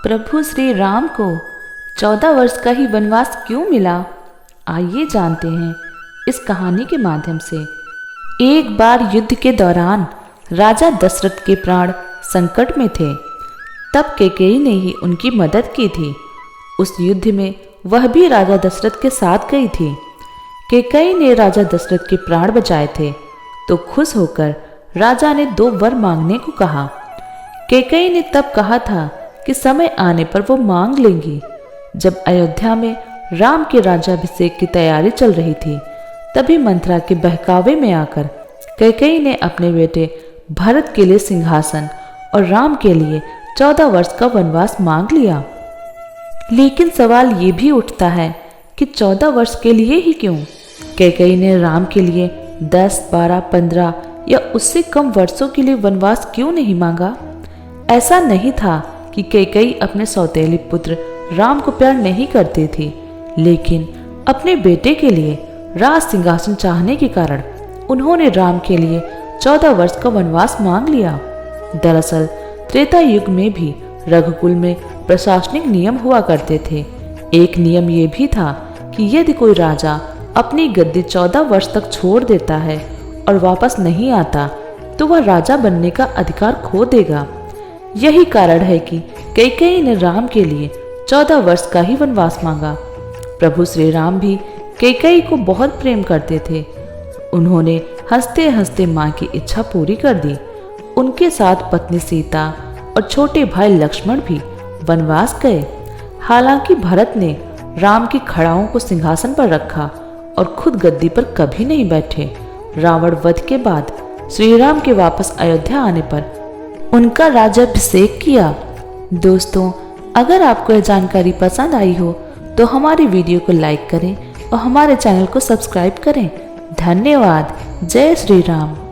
प्रभु श्री राम को 14 वर्ष का ही वनवास क्यों मिला? आइए जानते हैं इस कहानी के माध्यम से। एक बार युद्ध के दौरान राजा दशरथ के प्राण संकट में थे। तब कैकेयी ने ही उनकी मदद की थी। उस युद्ध में वह भी राजा दशरथ के साथ गई थी। कैकेयी ने राजा दशरथ के प्राण बचाए थे तो खुश होकर राजा ने 2 वर मांगने को कहा। कैकेयी ने तब कहा था कि समय आने पर वो मांग लेंगी। जब अयोध्या में राम के राज्याभिषेक की तैयारी चल रही थी, तभी मंथरा के बहकावे में आकर कैकेयी ने अपने बेटे भरत के लिए सिंहासन और राम के लिए 14 वर्ष का वनवास मांग लिया। लेकिन सवाल ये भी उठता है कि 14 वर्ष के लिए ही क्यों? कैकेयी ने राम के लिए 10, 12, 15 या उससे कम वर्षों के लिए वनवास क्यों नहीं मांगा? ऐसा नहीं था कि कैकेयी अपने सौतेले पुत्र राम को प्यार नहीं करती थी, लेकिन अपने बेटे के लिए राज सिंहासन चाहने के कारण उन्होंने राम के लिए 14 वर्ष का वनवास मांग लिया। दरअसल त्रेता युग में भी रघुकुल में प्रशासनिक नियम हुआ करते थे। एक नियम ये भी था कि यदि कोई राजा अपनी गद्दी 14 वर्ष तक छोड़ देता है और वापस नहीं आता तो वह राजा बनने का अधिकार खो देगा। यही कारण है कि कैकेयी ने राम के लिए 14 वर्ष का ही वनवास मांगा। प्रभु श्री राम भी कैकेयी को बहुत प्रेम करते थे। उन्होंने हंसते हंसते मां की इच्छा पूरी कर दी। उनके साथ पत्नी सीता और छोटे भाई लक्ष्मण भी वनवास गए। हालांकि भरत ने राम की खड़ाओं को सिंहासन पर रखा और खुद गद्दी पर कभी नहीं बैठे। रावण वध के बाद श्री राम के वापस अयोध्या आने पर उनका राज्याभिषेक किया। दोस्तों, अगर आपको यह जानकारी पसंद आई हो तो हमारी वीडियो को लाइक करें और हमारे चैनल को सब्सक्राइब करें। धन्यवाद। जय श्री राम।